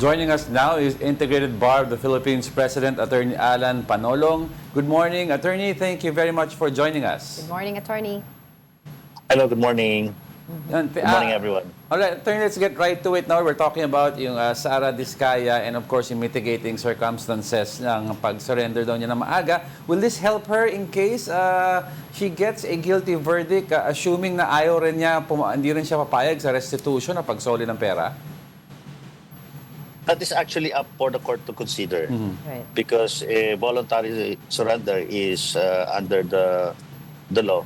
Joining us now is Integrated Bar of the Philippines President Attorney Allan Panolong. Good morning, Attorney. Thank you very much for joining us. Good morning, Attorney. Hello, good morning. Good morning, everyone. All right, Attorney, let's get right to it now. We're talking about yung Sarah Discaya and of course yung mitigating circumstances ng pag-surrender daw niya na maaga. Will this help her in case she gets a guilty verdict, assuming na ayaw rin niya, hindi rin siya papayag sa restitution na pagsoli ng pera? That is actually up for the court to consider Right. because a voluntary surrender is under the law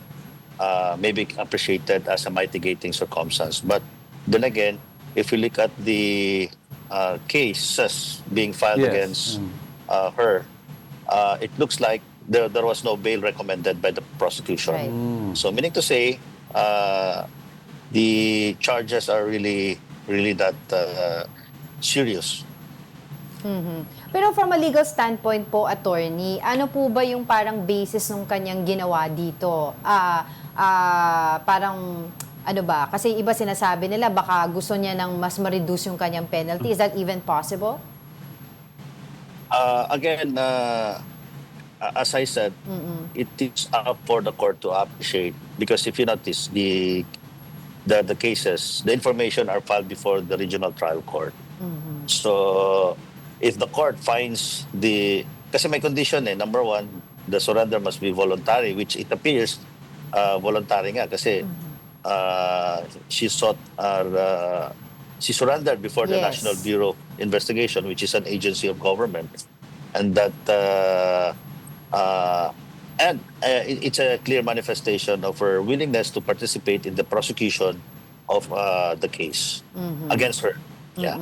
may be appreciated as a mitigating circumstance. But then again, if you look at the cases being filed against her, it looks like there was no bail recommended by the prosecution. Right. So meaning to say, the charges are really that serious. Pero from a legal standpoint po, Attorney, ano po ba yung parang basis ng kanyang ginawa dito? Parang, ano ba? Kasi iba sinasabi nila, baka gusto niya ng mas ma-reduce yung kanyang penalty. Is that even possible? Again, as I said, it is up for the court to appreciate because if you notice, the cases, the information are filed before the regional trial court. So, if the court finds kasi may condition number one, the surrender must be voluntary, which it appears voluntary nga kasi she surrendered before the National Bureau of Investigation, which is an agency of government, and that it's a clear manifestation of her willingness to participate in the prosecution of the case against her. Yeah.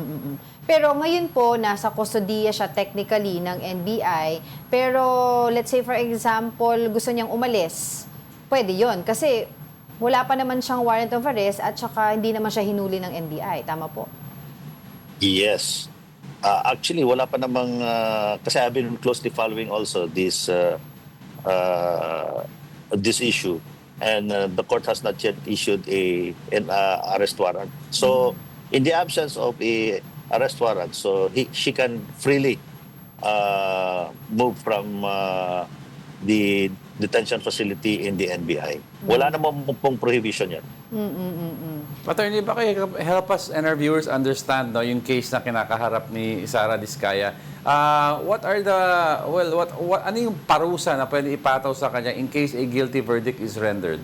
Pero ngayon po, nasa kustodiya siya technically ng NBI. Pero let's say for example, gusto niyang umalis. Pwede yon kasi wala pa naman siyang warrant of arrest at saka hindi naman siya hinuli ng NBI. Tama po? Yes. Actually, wala pa namang... kasi I've been closely following also this issue. And the court has not yet issued an arrest warrant. So, in the absence of a arrest warrant, so she can freely move from the detention facility in the NBI. Wala namang pong prohibition yan. Attorney, baka help us and our viewers understand yung case na kinakaharap ni Sarah Discaya. What are ano yung parusa na pwede ipataw sa kanya in case a guilty verdict is rendered?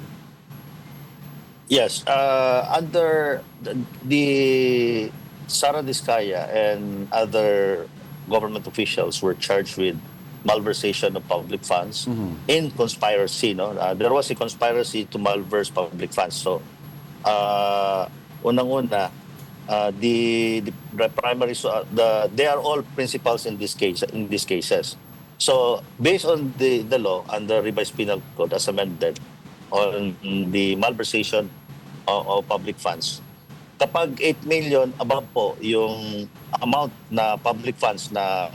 Yes, under the Sarah Discaya and other government officials were charged with malversation of public funds in conspiracy. No, there was a conspiracy to malverse public funds. So, unang-una, the primary they are all principals in this case in these cases. So, based on the law under revised penal code as amended on the malversation of public funds, kapag 8 million above po yung amount na public funds na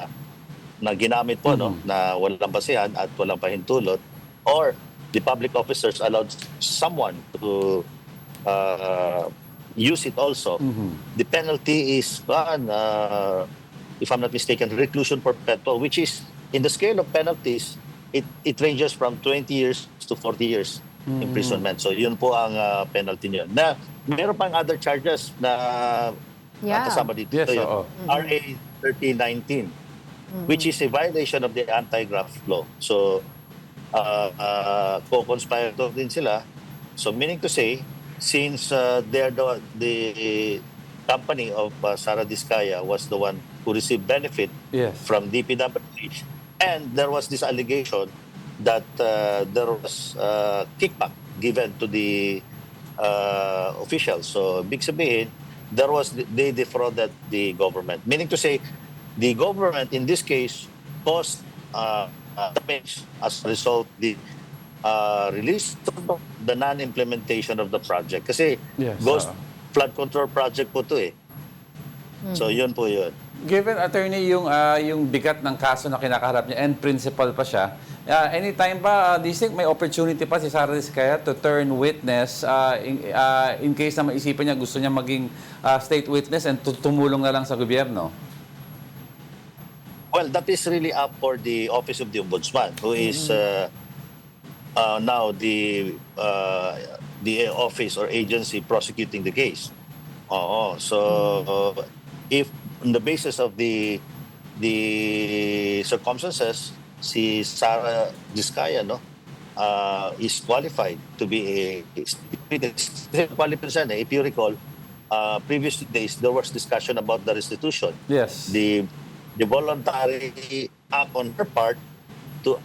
ginamit po na walang basihan at walang pahintulot, or the public officers allowed someone to use it also, the penalty is if I'm not mistaken, reclusion perpetual, which is in the scale of penalties, it ranges from 20 years to 40 years imprisonment. So yun po ang penalty niyon. Na meron pang other charges na kasama dito. Yes, RA 3019, which is a violation of the anti-graft law. So co-conspirator din sila. So meaning to say, since they're the company of Sarah Discaya was the one who received benefit from DPWH, and there was this allegation that there was kickback given to the officials. So, big sabihin, they defrauded the government. Meaning to say, the government in this case caused damage as a result the release of the non-implementation of the project. Kasi ghost flood control project po to So, yun po yun. Given, Attorney, yung bigat ng kaso na kinakaharap niya and principal pa siya, anytime ba, do you think may opportunity pa si Sarah Discaya to turn witness in case na maisipan niya gusto niya maging state witness and tumulong na lang sa gobyerno? Well, that is really up for the Office of the Ombudsman, who is now the office or agency prosecuting the case. Oo. So if on the basis of the circumstances, si Sarah Discaya, no, is qualified to be a qualified. If you recall, previous days there was discussion about the restitution. Yes. The voluntary act on her part to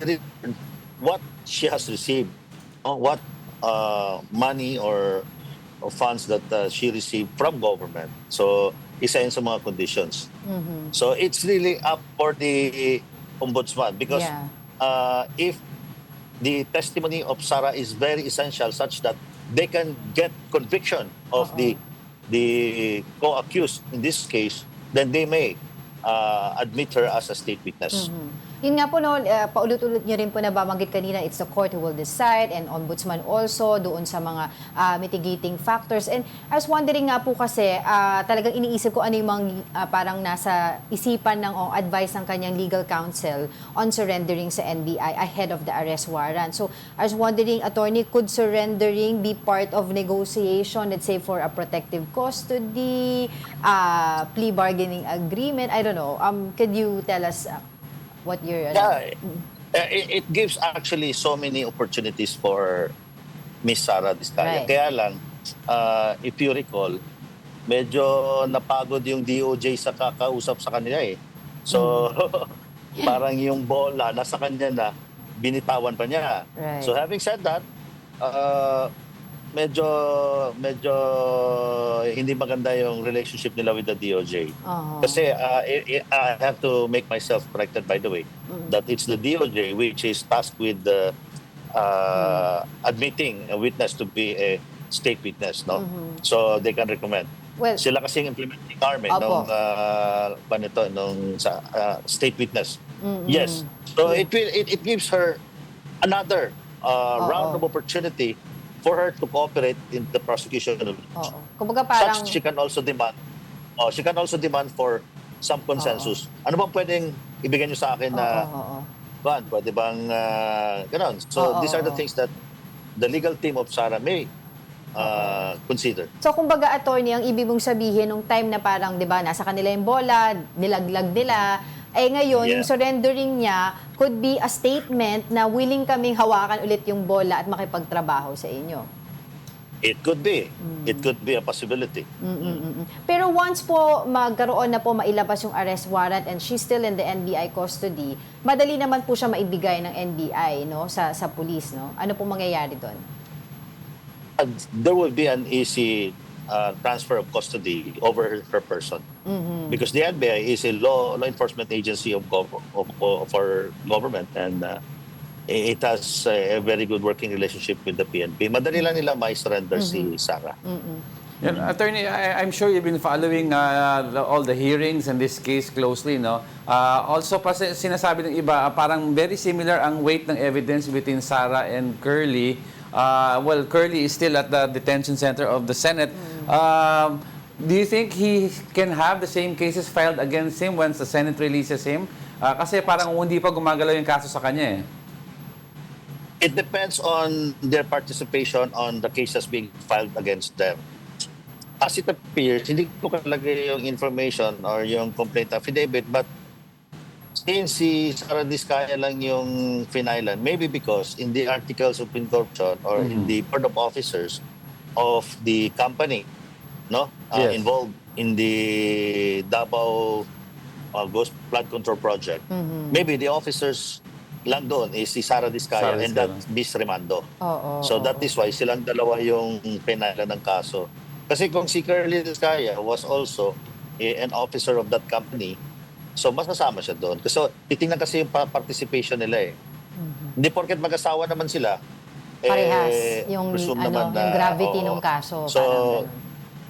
return what she has received, what money or funds that she received from government. So, isa yun sa mga conditions. So, it's really up for the ombudsman because Yeah. if the testimony of Sarah is very essential such that they can get conviction of the co-accused in this case, then they may admit her as a state witness. Yun nga po, no, paulit-ulit nyo rin po na babanggit kanina, it's the court who will decide and ombudsman also doon sa mga mitigating factors. And I was wondering nga po kasi, talagang iniisip ko ano yung mga parang nasa isipan ng o advice ng kanyang legal counsel on surrendering sa NBI ahead of the arrest warrant. So I was wondering, attorney, could surrendering be part of negotiation, let's say for a protective custody, plea bargaining agreement? I don't know. Could you tell us what your... It gives actually so many opportunities for Miss Sarah Discaya. Right. Kaya lang, if you recall, medyo napagod yung DOJ sa kakausap sa kanila eh. So, parang yung bola nasa kanya na, binitawan pa niya. Right. So having said that, medyo hindi maganda yung relationship nila with the DOJ. Kasi I have to make myself corrected, by the way, that it's the DOJ which is tasked with admitting a witness to be a state witness, no? So they can recommend. Well, Sila kasing implementing arm nung sa state witness. Yes. So it gives her another round of opportunity for her to cooperate in the prosecution. Kumbaga parang... Such she can also demand for some consensus. Ano bang pwedeng ibigay niyo sa akin na pwede bang ganon? So these are the things that the legal team of Sarah may consider. So kumbaga, attorney, ang ibig mong sabihin nung time na parang, 'di ba, nasa kanila yung bola, nilaglag nila, ngayon yung surrendering niya could be a statement na willing kaming hawakan ulit yung bola at makipagtrabaho sa inyo. It could be. It could be a possibility. Pero once po magkaroon na po mailabas yung arrest warrant and she's still in the NBI custody, madali naman po siya maibigay ng NBI, no, sa police, no? Ano po mangyayari doon? There will be an easy transfer of custody over her person, because the NBI is a law enforcement agency of our government, and it has a very good working relationship with the PNP. Madali lang nila mai-surrender si Sarah. Yan, Attorney, I'm sure you've been following all the hearings in this case closely, no? Also, sinasabi ng iba, parang very similar ang weight ng evidence between Sarah and Curly. Well, Curly is still at the detention center of the Senate. Do you think he can have the same cases filed against him once the Senate releases him? Kasi parang hindi pa gumagalaw yung kaso sa kanya eh. It depends on their participation on the cases being filed against them. As it appears, hindi ko kalagay yung information or yung complaint affidavit, but since si Sarah Discaya lang yung finailan, maybe because in the articles of incorporation or in the board of officers of the company, no, involved in the Davao Ghost Flood Control Project, maybe the officers lang doon is si Sarah Discaya and that Miss Remando. So that is why silang dalawa yung pinailan ng kaso. Kasi kung si Curly Discaya was also an officer of that company, so masasama siya doon. Kasi titingnan kasi yung participation nila eh. Hindi porket mag-asawa naman sila, parehas yung presume yung naman na, gravity ng kaso. So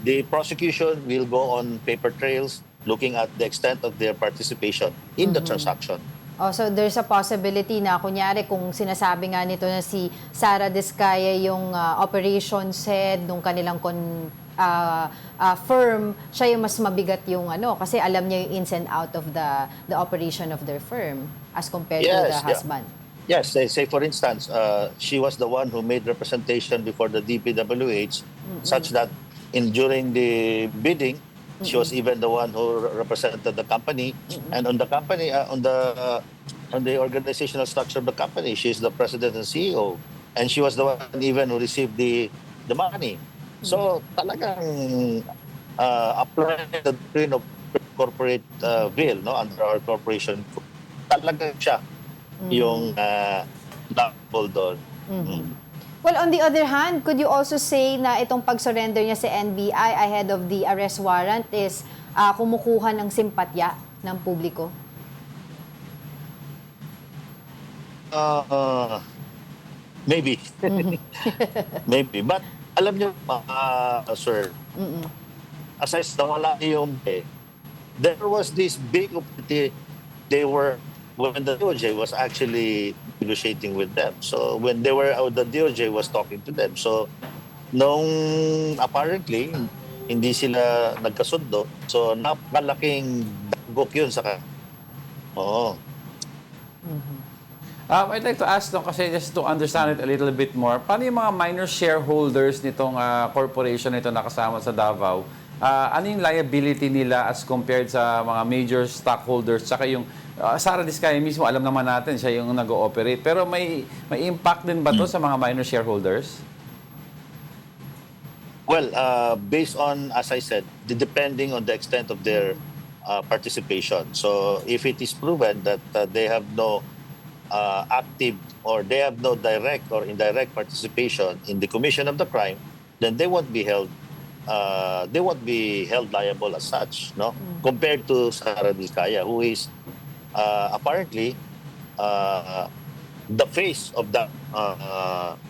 the prosecution will go on paper trails looking at the extent of their participation in the transaction. So there's a possibility na kunyari kung sinasabi nga nito na si Sarah Discaya yung operations head nung kanilang firm, siya yung mas mabigat yung kasi alam niya yung ins and out of the operation of their firm as compared to the husband. Yes, say for instance, she was the one who made representation before the DPWH, such that during the bidding, she was even the one who represented the company, and on the company, on the organizational structure of the company, she's the president and CEO, and she was the one even who received the money. So talagang applying the doctrine of corporate bill, no, under our corporation, talagang siya yung liable doon. Well, on the other hand, could you also say na itong pag-surrender niya sa NBI ahead of the arrest warrant is kumukuha ng simpatya ng publiko? Maybe. Maybe. But alam niyo, sir, as I said, wala yung there was this big opportunity. When the DOJ was actually negotiating with them. So when the DOJ was talking to them. So nung apparently hindi sila nagkasundo, so napakalaking dagok yun sa Oo. I'd like to ask kasi just to understand it a little bit more, paano yung mga minor shareholders nitong corporation nito na kasama sa Davao? Ano yung liability nila as compared sa mga major stockholders? Saka yung Sarah Discaya mismo, alam naman natin siya yung nag-ooperate. Pero may impact din ba to sa mga minor shareholders? Well, based on, as I said, depending on the extent of their participation. So if it is proven that they have no active or they have no direct or indirect participation in the commission of the crime, then they won't be held liable as such, no? Compared to Sarah Discaya, who is apparently the face of that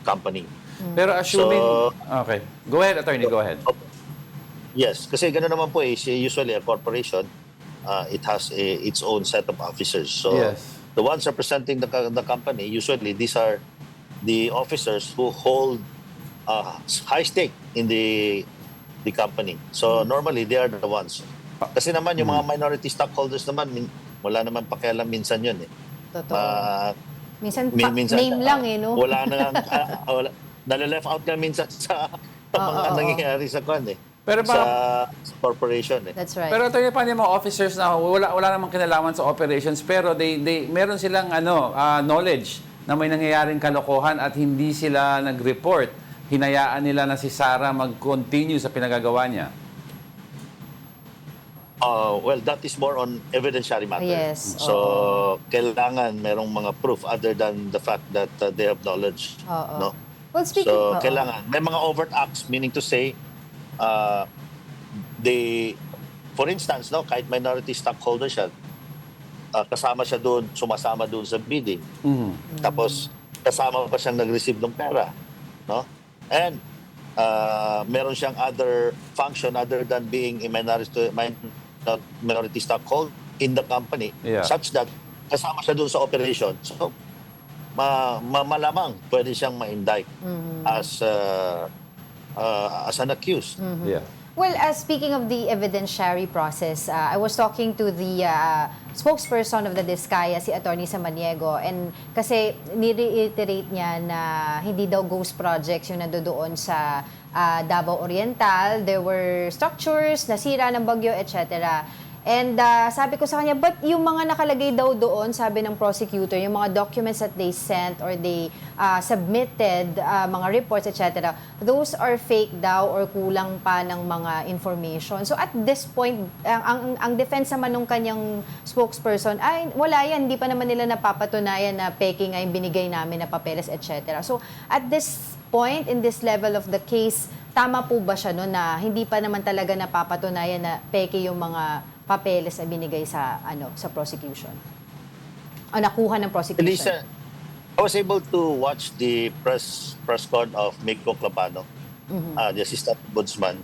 company. Pero assuming... okay. Go ahead, attorney. Go ahead. Yes. Kasi gano'n naman po usually a corporation, it has its own set of officers. So the ones representing the company, usually these are the officers who hold high stake in the company. So normally they are the ones. Kasi naman yung mga minority stockholders naman, wala naman pakialam minsan yun eh. Totoo. Minsan name lang no? Wala na nalileft out ka minsan sa mga nangyayari sa pero sa corporation eh. That's right. Pero ito yung mga officers na wala namang kinalaman sa operations pero meron silang knowledge na may nangyayaring kalokohan at hindi sila nag-report. Hinayaan nila na si Sarah mag-continue sa pinagagawa niya. Well, that is more on evidentiary matter. Yes. So, kailangan merong mga proof other than the fact that they have knowledge. No? Well, speaking kailangan. May mga overt acts, meaning to say, for instance, no, kahit minority stockholder siya, kasama siya doon, sumasama doon sa bidding. Tapos, kasama pa siyang nag-receive ng pera. No? And, meron siyang other function other than being a minority stockholder in the company, such that kasama siya doon sa operation. So, malamang pwede siyang ma-indict as an accused. Well, speaking of the evidentiary process, I was talking to the spokesperson of the Discaya, si Attorney Samaniego, and kasi ni-reiterate niya na hindi daw ghost projects yung nandoon sa Davao Oriental. There were structures, nasira ng bagyo, etc. And sabi ko sa kanya, but yung mga nakalagay daw doon, sabi ng prosecutor, yung mga documents that they sent or they submitted, mga reports, etc., those are fake daw or kulang pa ng mga information. So at this point, ang defense naman ng kanyang spokesperson, ay wala yan, hindi pa naman nila napapatunayan na peke nga yung binigay namin na papeles, etc. So at this point, in this level of the case, tama po ba siya no, na hindi pa naman talaga napapatunayan na peke yung mga papeles na binigay sa sa prosecution? O nakuha ng prosecution? Lisa, I was able to watch the press con of Miko Clapano, the assistant ombudsman,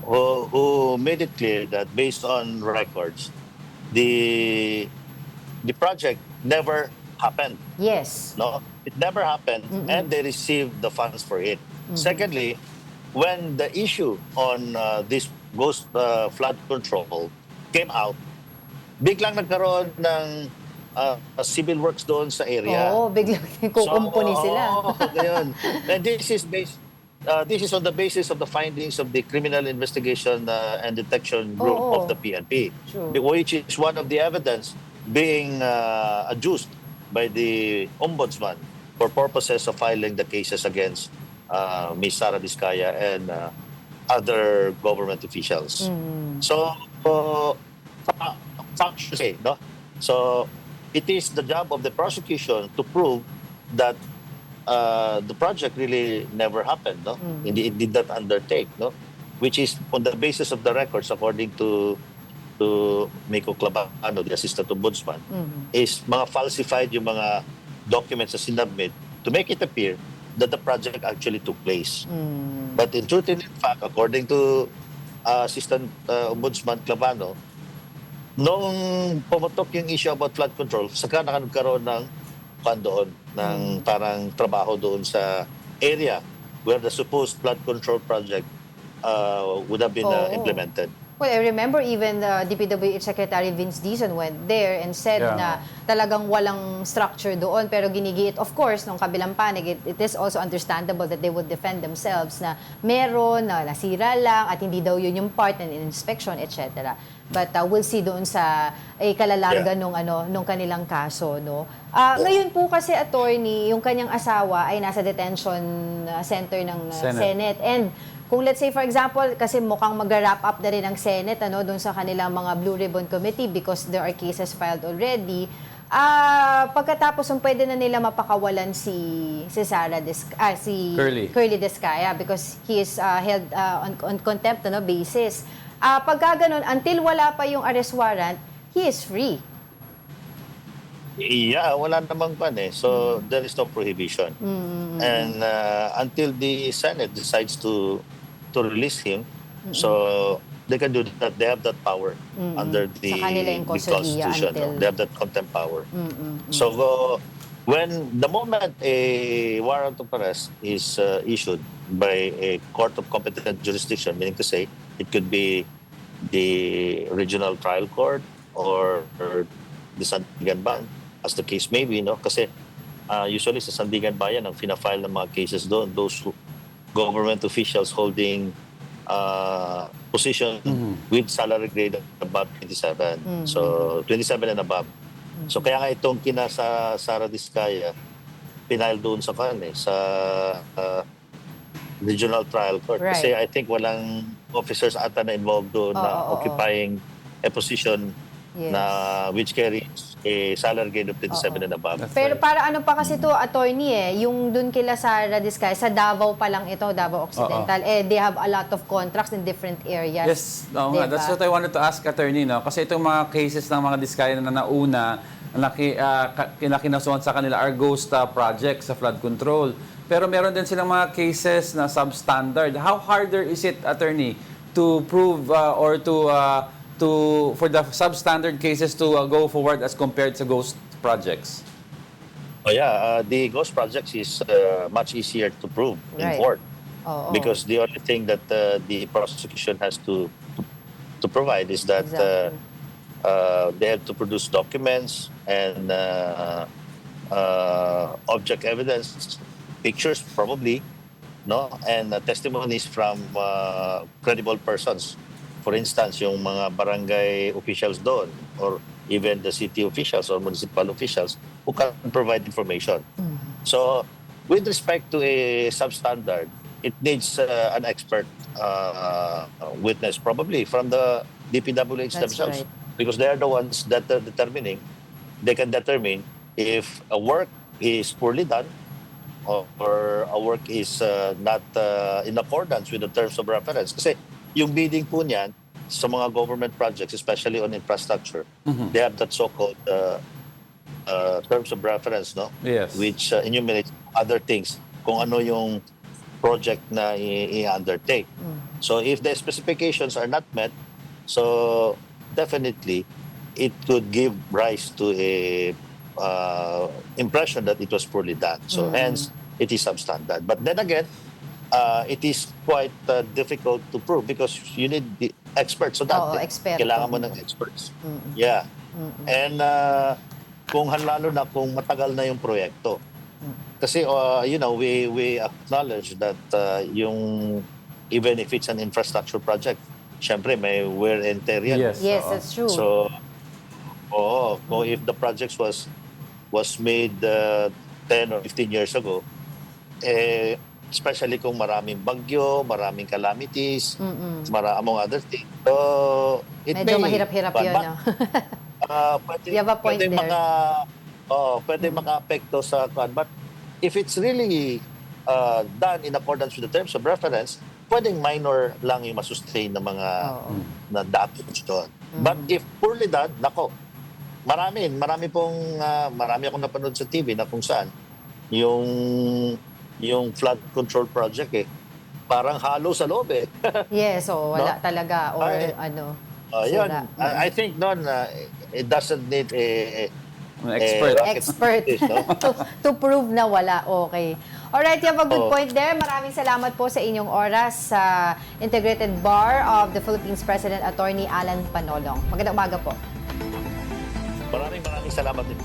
who made it clear that based on records, the project never happened. Yes. No, it never happened, and they received the funds for it. Secondly, when the issue on this ghost flood control came out, biglang nagkaroon ng civil works doon sa area. Oo, biglang So, kukumpuni sila. ngayon. And this is on the basis of the findings of the Criminal Investigation and Detection Group of Oo, the PNP, true. which is one of the evidence being adduced by the Ombudsman for purposes of filing the cases against Ms. Sarah Discaya and other government officials. So, factually, no? So, it is the job of the prosecution to prove that the project really never happened, no? It did not undertake, no? Which is on the basis of the records, according to Miko Clabano, the Assistant Ombudsman, is mga falsified yung mga documents na sinubmit to make it appear that the project actually took place. But in truth and in fact, according to Assistant Ombudsman Clabano, nung pumutok yung issue about flood control, saka nagkaroon ng doon, ng parang trabaho doon sa area where the supposed flood control project would have been implemented. Well, I remember even the DPWH Secretary Vince Dizon went there and said na talagang walang structure doon, pero ginigiit, of course, nung kabilang panig, it is also understandable that they would defend themselves na meron, na nasira lang, at hindi daw yun yung part ng inspection, etc. But we'll see doon sa kalalarga nung kanilang kaso, no. Ngayon po kasi, attorney, yung kanyang asawa ay nasa detention center ng Senate. And kung let's say for example, kasi mukhang mag-wrap up na rin ang Senate doon sa kanilang mga Blue Ribbon Committee because there are cases filed already. Pagkatapos pwede na nila mapakawalan si Curly Discaya because he is held on contempt basis. Pagka ganun, until wala pa yung arrest warrant, he is free. Yeah, wala namang pan eh. So there is no prohibition. And until the Senate decides to release him, so they can do that. They have that power under the Constitution. They have that contempt power. So when the moment a warrant of arrest is issued by a court of competent jurisdiction, meaning to say it could be the regional trial court or the Sandigan Bayan, as the case may be, no? Kasi usually sa Sandigan Bayan ang fina-file ng mga cases doon, those government officials holding position with salary grade above 27. So 27 and above. So kaya nga itong sa Sarah Discaya, pinile doon sa sa regional trial court. Right. Kasi I think walang officers ata na involved doon na occupying a position na which carries a salary grade of 27 and above. Pero para ano pa kasi to, attorney yung dun kila Sarah Discaya, sa Davao pa lang ito, Davao Occidental, they have a lot of contracts in different areas. Yes, diba? That's what I wanted to ask, attorney, no? Kasi itong mga cases ng mga Discaya na nauna, kinakasuhan sa kanila are ghost projects sa flood control. Pero meron din silang mga cases na substandard. How harder is it, attorney, to prove or for the substandard cases to go forward as compared to ghost projects? Oh yeah, the ghost projects is much easier to prove in court because the only thing that the prosecution has to provide is that they have to produce documents and object evidence, pictures probably, no, and testimonies from credible persons. For instance, yung mga barangay officials doon or even the city officials or municipal officials who can provide information. So, with respect to a substandard, it needs an expert witness probably from the DPWH themselves. Because they are the ones that are they can determine if a work is poorly done or a work is not in accordance with the terms of reference. Kasi yung bidding po niyan sa mga government projects, especially on infrastructure, they have that so-called terms of reference, no? Yes. Which enumerates other things, kung ano yung project na i-undertake. So if the specifications are not met, so definitely it could give rise to a impression that it was poorly done. So hence, it is substandard. But then again, it is quite difficult to prove because you need the experts. So Oo, that eksperto. kailangan mo ng experts. Yeah. And kung lalo na kung matagal na yung proyekto. Kasi we acknowledge that yung even if it's an infrastructure project, syempre may wear and tear yan. Yes. Yes, that's true. So kung if the projects was made 10 or 15 years ago, especially kung maraming bagyo, maraming calamities, among other things. So, Medyo mahirap-hirap yun. No? Pwede, You have a point pwede there. pwede maka-apekto sa kwan. But if it's really done in accordance with the terms of reference, pwedeng minor lang yung masustain ng mga na damage doon. But if poorly done, nako, marami akong napanood sa TV na kung saan yung flood control project parang halo sa loob Yes, wala talaga or yun. sira. I think it doesn't need An expert. Expert no? to prove na wala. Okay. Alright, you have a good point there. Maraming salamat po sa inyong oras sa Integrated Bar of the Philippines President Attorney Allan Panolong. Magandang umaga po. Maraming salamat din.